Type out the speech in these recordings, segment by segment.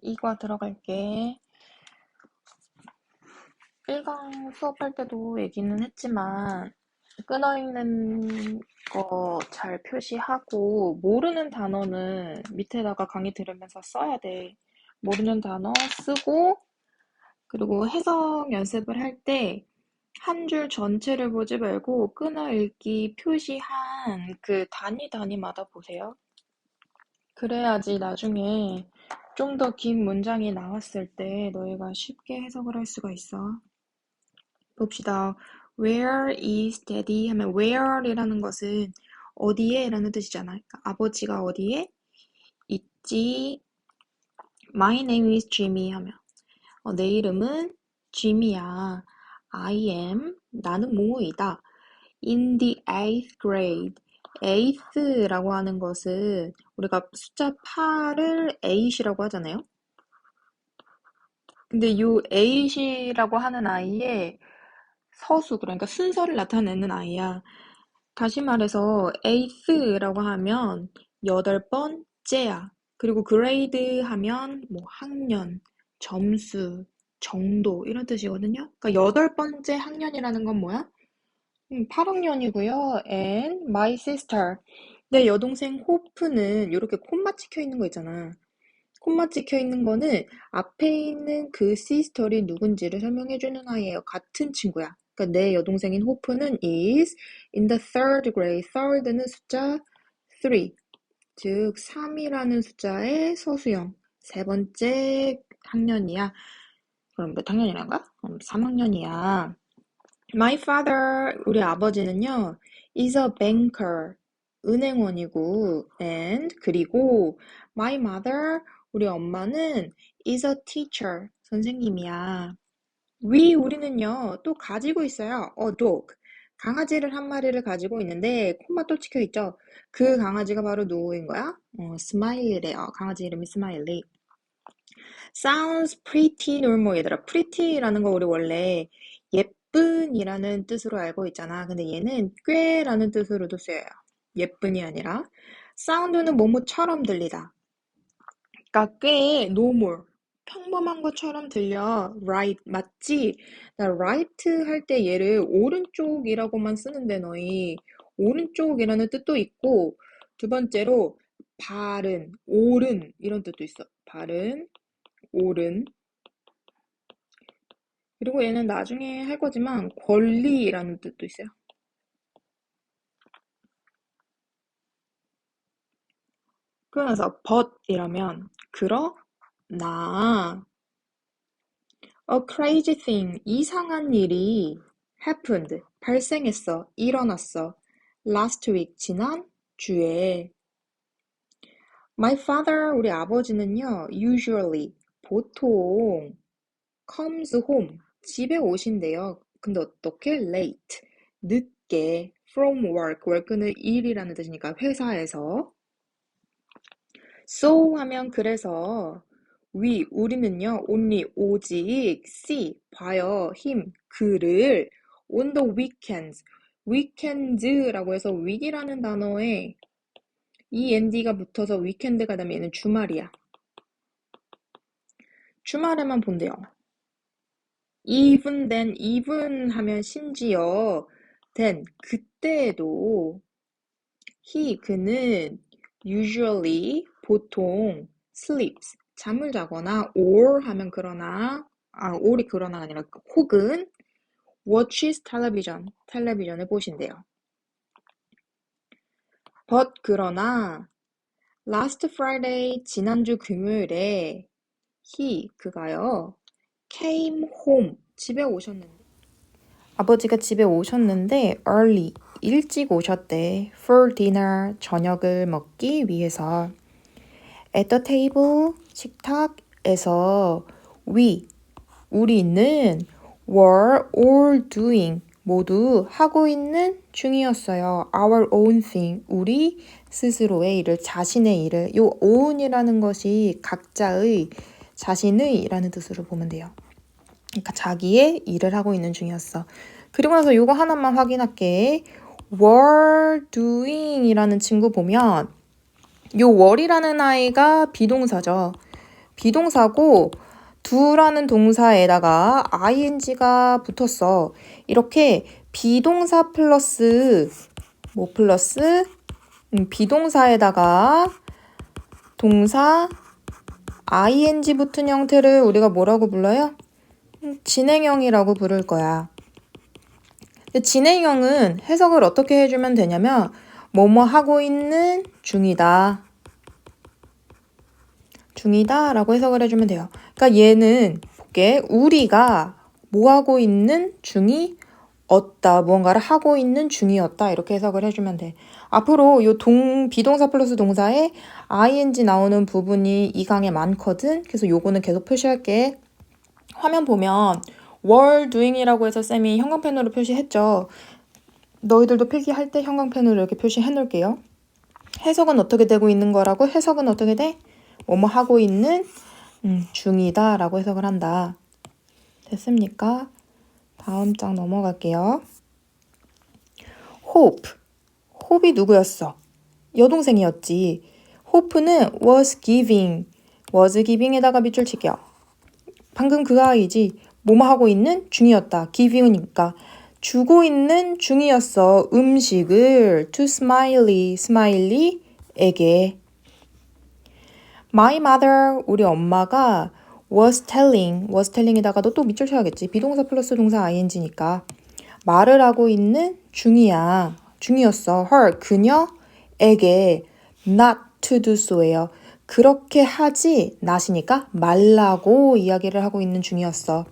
이과 들어갈게. 1강 수업할 때도 얘기는 했지만 끊어있는 거 잘 표시하고 모르는 단어는 밑에다가 강의 들으면서 써야 돼. 모르는 단어 쓰고 그리고 해석 연습을 할 때 한 줄 전체를 보지 말고 끊어 읽기 표시한 그 단위마다 보세요. 그래야지 나중에 좀 더 긴 문장이 나왔을 때 너희가 쉽게 해석을 할 수가 있어. 봅시다. Where is daddy? 하면 where이라는 것은 어디에? 라는 뜻이잖아. 그러니까 아버지가 어디에 있지? My name is Jimmy 하면 내 이름은 Jimmy야. I am 나는 뭐뭐이다. In the 8th grade. 8th라고 하는 것은 우리가 숫자 8을 8이라고 하잖아요. 근데 이 8이라고 하는 아이의 서수, 그러니까 순서를 나타내는 아이야. 다시 말해서 8th라고 하면 8번째야. 그리고 grade 하면 뭐 학년, 점수, 정도 이런 뜻이거든요. 그러니까 8번째 학년이라는 건 뭐야? 8학년이고요. And my sister. 내 여동생 호프는 이렇게 콤마 찍혀 있는 거 있잖아. 콤마 찍혀 있는 거는 앞에 있는 그 sister이 누군지를 설명해주는 아이예요. 같은 친구야. 그러니까 내 여동생인 호프는 is in the third grade. third는 숫자 3. 즉 3이라는 숫자의 서수형. 세 번째 학년이야. 그럼 몇 학년이란 거야? 3학년이야. My father, 우리 아버지는요, is a banker, 은행원이고, and, 그리고, my mother, 우리 엄마는 is a teacher, 선생님이야. 우리는요, 또 가지고 있어요. a dog. 강아지를 한 마리를 가지고 있는데, 콤마 또 찍혀 있죠? 그 강아지가 바로 누구인 거야? 스마일리래요. 강아지 이름이 스마일리. Sounds pretty normal, 얘들아. pretty라는 거 우리 원래 예쁜이라는 뜻으로 알고 있잖아. 근데 얘는 꽤라는 뜻으로도 쓰여요. 예쁜이 아니라. 사운드는 뭐뭐처럼 들리다. 그러니까 꽤 normal, 평범한 것처럼 들려. right, 맞지? 나 right 할 때 얘를 오른쪽이라고만 쓰는데 너희 오른쪽이라는 뜻도 있고 두 번째로 바른, 옳은 이런 뜻도 있어. 바른, 옳은. 그리고 얘는 나중에 할 거지만 권리라는 뜻도 있어요. 그러면서 but이라면 그러나 a crazy thing, 이상한 일이 happened, 발생했어, 일어났어. last week, 지난 주에. My father, 우리 아버지는요, usually, 보통 comes home, 집에 오신대요. 근데 어떻게? late, 늦게, from work, work는 일이라는 뜻이니까 회사에서. So 하면 그래서 우리는요, only, 오직, see, 봐요, 그를 on the weekends, weekends라고 해서 week이라는 단어에 end가 붙어서 weekend가 되면 얘는 주말이야. 주말에만 본대요. even then, even 하면 심지어 then, 그때에도 그는 usually, 보통 sleeps, 잠을 자거나 or 하면 그러나 or이 그러나가 아니라 혹은 watches television, 텔레비전을 보신대요. but 그러나 last Friday, 지난주 금요일에 그가요 came home, 집에 오셨는데 아버지가 집에 오셨는데 early, 일찍 오셨대. for dinner, 저녁을 먹기 위해서. at the table, 식탁에서 우리는 were all doing, 모두 하고 있는 중이었어요. our own thing, 우리 스스로의 일을, 자신의 일을. 요 own이라는 것이 각자의, 자신의 라는 뜻으로 보면 돼요. 그러니까 자기의 일을 하고 있는 중이었어. 그리고 나서 요거 하나만 확인할게. were doing 이라는 친구 보면 요 were이라는 아이가 비동사죠. 비동사고 do라는 동사에다가 ing가 붙었어. 이렇게 비동사 플러스 뭐 플러스 비동사에다가 동사 ing 붙은 형태를 우리가 뭐라고 불러요? 진행형이라고 부를 거야. 근데 진행형은 해석을 어떻게 해주면 되냐면 뭐뭐 하고 있는 중이다. 중이다 라고 해석을 해주면 돼요. 그러니까 얘는 볼게. 우리가 뭐 하고 있는 중이었다. 무언가를 하고 있는 중이었다. 이렇게 해석을 해주면 돼. 앞으로 요 비동사 플러스 동사에 ing 나오는 부분이 이 강에 많거든. 그래서 요거는 계속 표시할게. 화면 보면 were doing이라고 해서 쌤이 형광펜으로 표시했죠. 너희들도 필기할 때 형광펜으로 이렇게 표시해 놓을게요. 해석은 어떻게 되고 있는 거라고? 해석은 어떻게 돼? 뭐뭐 하고 있는 중이다 라고 해석을 한다. 됐습니까? 다음 장 넘어갈게요. hope. hope이 누구였어? 여동생이었지. hope는 was giving에다가 밑줄 칠게요. 방금 그 아이지. 뭐뭐 하고 있는 중이었다. giving이니까 주고 있는 중이었어. 음식을 to smiley에게. My mother, 우리 엄마가 was telling에다가도 또 밑줄 쳐야겠지. 비동사 플러스 동사 ing니까 말을 하고 있는 중이었어. her, 그녀에게 not to do so예요. 그렇게 하지 not이니까 말라고 이야기를 하고 있는 중이었어.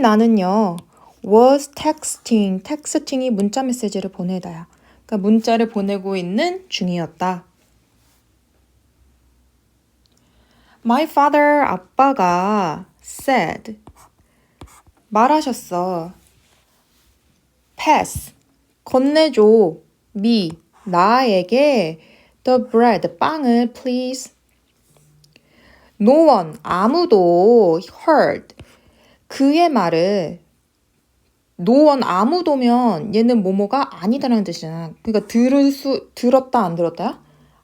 나는요 was texting이 문자 메시지를 보내다야. 그러니까 문자를 보내고 있는 중이었다. My father, 아빠가 said, 말하셨어. pass, 건네줘. me, 나에게 the bread, 빵을 please. No one, 아무도 heard, 그의 말을 no one, 아무도면 얘는 뭐뭐가 아니다라는 뜻이잖아. 그러니까 들었다 안 들었다야?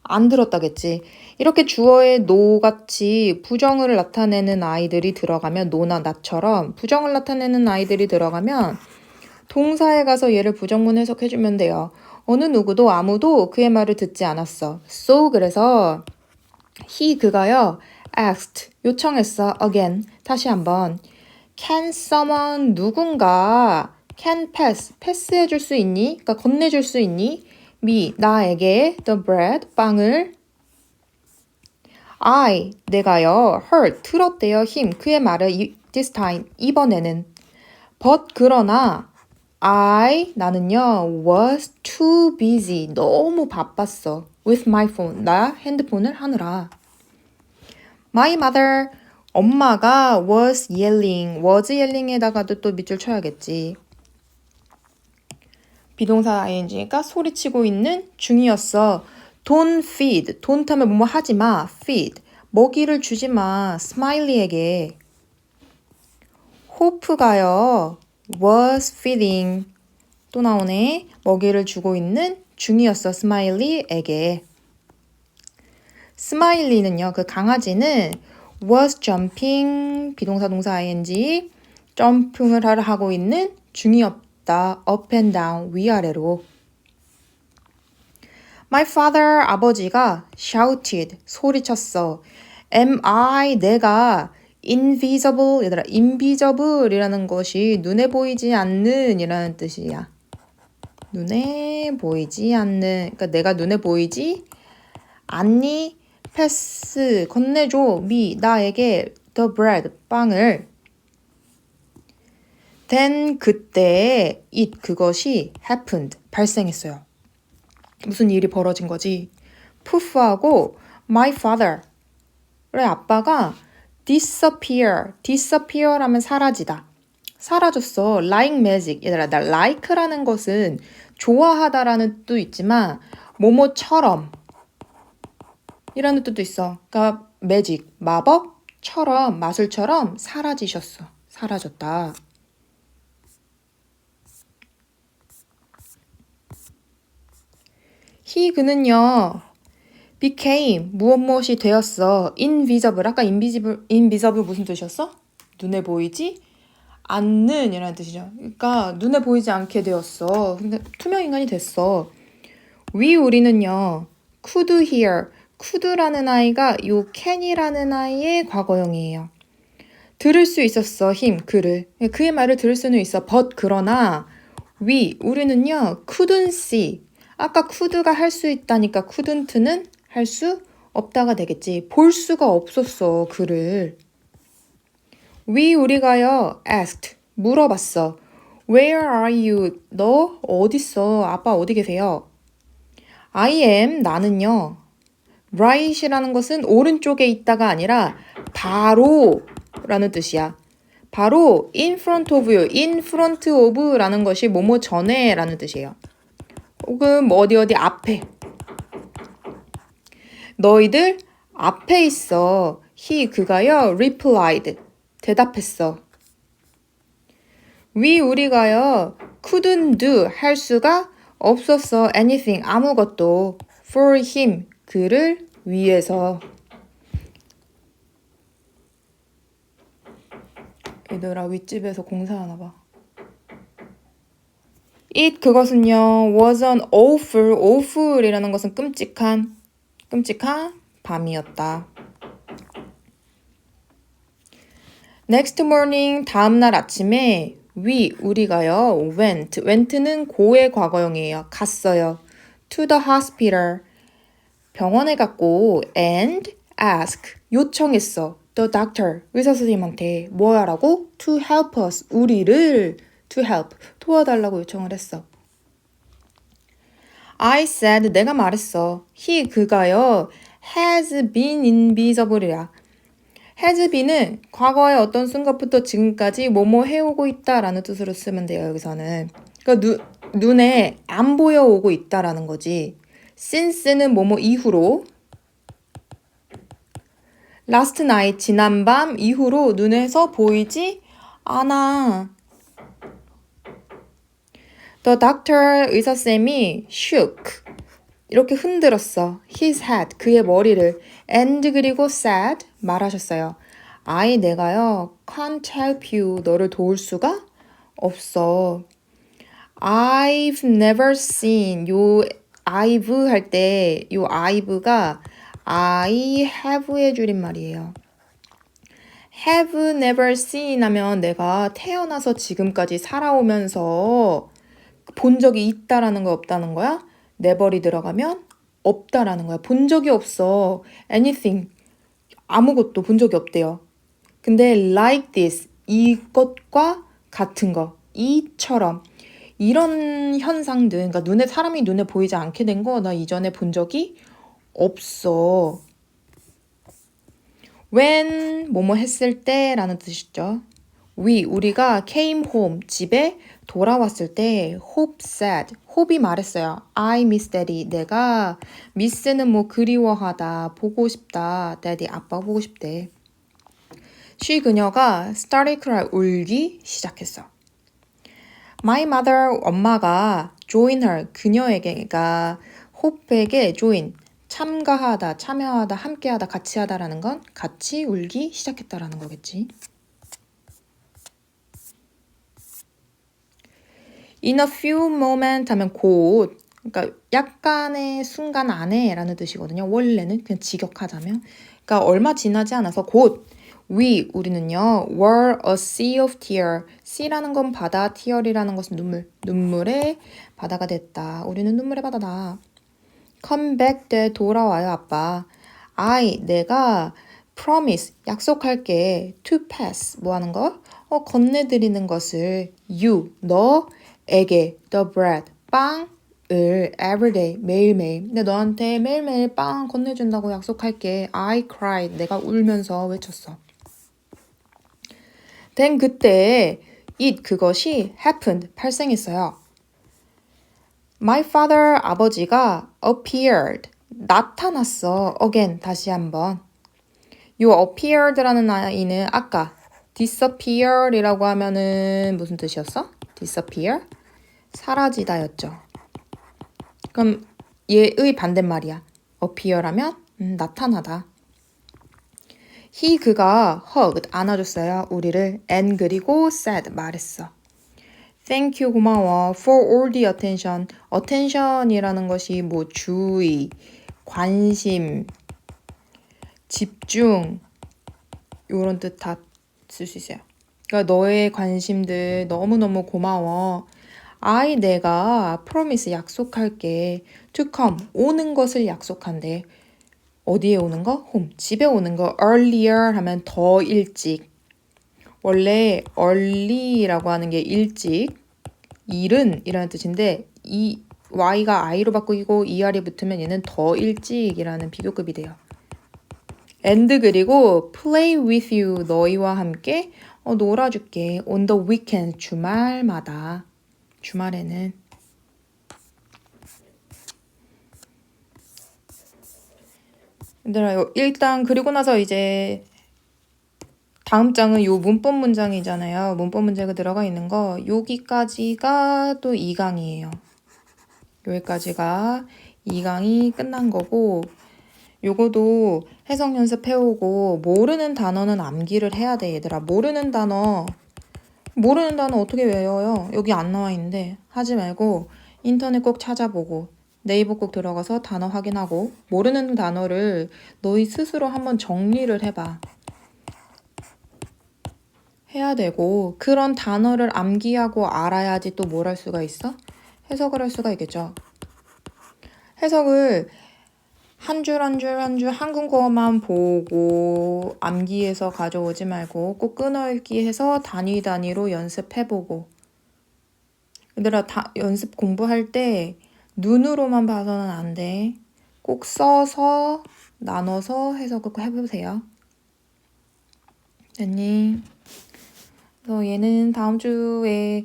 안 들었다겠지. 이렇게 주어에 no 같이 부정을 나타내는 아이들이 들어가면 no나 not처럼 부정을 나타내는 아이들이 들어가면 동사에 가서 얘를 부정문 해석해주면 돼요. 어느 누구도 아무도 그의 말을 듣지 않았어. So 그래서 그가요 asked 요청했어 again 다시 한번 can someone 누군가 can 패스해줄 수 있니? 그러니까 건네줄 수 있니? me 나에게 the bread 빵을 내가요 heard 들었대요 그의 말을 this time 이번에는 but 그러나 나는요 was too busy 너무 바빴어 with my phone 나 핸드폰을 하느라. My mother 엄마가 was yelling에다가도 또 밑줄 쳐야겠지. 비동사 ing니까 소리치고 있는 중이었어. Don't feed. don't 하면 뭐뭐 하지 마. feed. 먹이를 주지 마. smiley에게. hope가요. was feeding. 또 나오네. 먹이를 주고 있는 중이었어. smiley에게. 스마일리는요. 그 강아지는 was jumping. 비동사 동사 ing. 점핑을 하고 있는 중이었다. up and down. 위아래로. My father, 아버지가 shouted, 소리쳤어. Am I, 내가 invisible, 얘들아, invisible이라는 것이 눈에 보이지 않는 이라는 뜻이야. 눈에 보이지 않는, 그러니까 내가 눈에 보이지 않니? 패스, 건네줘, 나에게 the bread, 빵을. Then 그때 그것이 happened, 발생했어요. 무슨 일이 벌어진 거지? 푸프하고 my father의 아빠가 disappear하면 사라지다. 사라졌어. like magic. 얘들아, 나 like라는 것은 좋아하다라는 뜻도 있지만 뭐뭐처럼 이라는 뜻도 있어. 그러니까 magic, 마법처럼, 마술처럼 사라지셨어. 사라졌다. 그는요 became 무엇이 되었어. invisible 아까 invisible 무슨 뜻이었어? 눈에 보이지 않는 이라는 뜻이죠. 그러니까 눈에 보이지 않게 되었어. 근데 투명 인간이 됐어. 우리는요. could hear could라는 아이가 요 can이라는 아이의 과거형이에요. 들을 수 있었어. 그를. 그의 말을 들을 수는 있어. but 그러나 우리는요. couldn't see 아까 could가 할 수 있다니까 couldn't는 할 수 없다가 되겠지. 볼 수가 없었어. 그를. 우리가요. asked 물어봤어. Where are you? 너 어딨어? 아빠 어디 계세요? I am 나는요. right이라는 것은 오른쪽에 있다가 아니라 바로 라는 뜻이야. 바로 in front of you, in front of 라는 것이 뭐뭐 전에 라는 뜻이에요. 혹은 뭐 어디 앞에. 너희들 앞에 있어. 그가요. replied 대답했어. 우리가요. couldn't do 할 수가 없었어. anything 아무것도 for him 그를 위해서. 얘들아 윗집에서 공사하나 봐. 그것은요. was an awful이라는 것은 끔찍한 밤이었다. next morning 다음날 아침에 우리가요. went는 고의 과거형이에요. 갔어요. to the hospital 병원에 갔고 and ask 요청했어. the doctor 의사 선생님한테 뭐 하라고? to help us 우리를 to help 도와달라고 요청을 했어. I said 내가 말했어. 그가요. has been invisible이야. has been은 과거의 어떤 순간부터 지금까지 뭐뭐 해오고 있다라는 뜻으로 쓰면 돼요. 여기서는. 그러니까 눈에 안 보여오고 있다라는 거지. since는 뭐뭐 이후로 last night 지난밤 이후로 눈에서 보이지 않아. The doctor 의사쌤이 shook 이렇게 흔들었어. his head 그의 머리를 and 그리고 said 말하셨어요. 내가요 can't help you 너를 도울 수가 없어. I've never seen 요 I've 할 때 요 I've가 I have의 줄임말이에요. have never seen 하면 내가 태어나서 지금까지 살아오면서 본 적이 있다라는 거 없다는 거야? never이 들어가면 없다라는 거야. 본 적이 없어. anything 아무것도 본 적이 없대요. 근데 like this 이것과 같은 거 이처럼 이런 현상들 그러니까 사람이 눈에 보이지 않게 된 거 나 이전에 본 적이 없어. when 뭐뭐 했을 때 라는 뜻이죠. 우리가 came home 집에 돌아왔을 때 Hope said 호흡이 말했어요. I miss daddy 내가 miss는 뭐 그리워하다 보고 싶다 daddy 아빠 보고 싶대. 그녀가 started cry 울기 시작했어. My mother 엄마가 join her 그녀에게 그러니까 Hope에게 join 참여하다 함께하다 같이 하다라는 건 같이 울기 시작했다라는 거겠지. In a few moment 하면 곧 그러니까 약간의 순간 안에 라는 뜻이거든요. 원래는 그냥 직역하자면 그러니까 얼마 지나지 않아서 곧 우리는요 were a sea of tear sea라는 건 바다 tear이라는 것은 눈물의 바다가 됐다. 우리는 눈물의 바다다. come back 돼 돌아와요 아빠. 내가 promise 약속할게 to pass 뭐 하는 거? 건네드리는 것을 you 너에게 the bread 빵을 everyday 매일매일 근데 너한테 매일매일 빵 건네준다고 약속할게. I cried 내가 울면서 외쳤어. then 그때 그것이 happened 발생했어요. My father 아버지가 appeared 나타났어. again 다시 한번. 요 appeared라는 아이는 아까 disappear이라고 하면은 무슨 뜻이었어? disappear 사라지다였죠. 그럼 얘의 반대말이야. appear하면 나타나다. 그가 hugged 안아줬어요. 우리를. and 그리고 said 말했어. Thank you 고마워 for all the attention. attention이라는 것이 뭐 주의, 관심, 집중 이런 뜻 다 쓸 수 있어요. 그러니까 너의 관심들 너무너무 고마워. 내가 promise 약속할게. to come 오는 것을 약속한대. 어디에 오는 거? home 집에 오는 거. earlier 하면 더 일찍. 원래 early라고 하는 게 일찍, 이른 이라는 뜻인데 이 y가 i로 바꾸고 er이 붙으면 얘는 더 일찍이라는 비교급이 돼요. and 그리고 play with you 너희와 함께 놀아줄게. on the weekend 주말마다. 주말에는. 얘들아 일단 그리고 나서 이제 다음 장은 요 문법 문장이잖아요. 문법 문제가 들어가 있는 거 여기까지가 또 2강이에요. 여기까지가 2강이 끝난 거고 요거도 해석 연습해오고 모르는 단어는 암기를 해야 돼 얘들아. 모르는 단어 어떻게 외워요? 여기 안 나와 있는데 하지 말고 인터넷 꼭 찾아보고 네이버 꼭 들어가서 단어 확인하고 모르는 단어를 너희 스스로 한번 정리를 해봐. 해야 되고 그런 단어를 암기하고 알아야지 또 뭘 할 수가 있어? 해석을 할 수가 있겠죠. 해석을 한 줄 한 줄 한 줄 한국어만 보고 암기해서 가져오지 말고 꼭 끊어읽기 해서 단위로 연습해보고. 얘들아 연습 공부할 때 눈으로만 봐서는 안 돼. 꼭 써서 나눠서 해석을 꼭 해보세요. 됐니? 그래서 얘는 다음 주에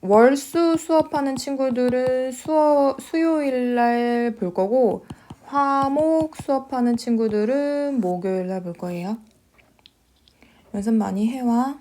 월수 수업하는 친구들은 수요일 날 볼 거고 화목 수업하는 친구들은 목요일 날 볼 거예요. 연습 많이 해와.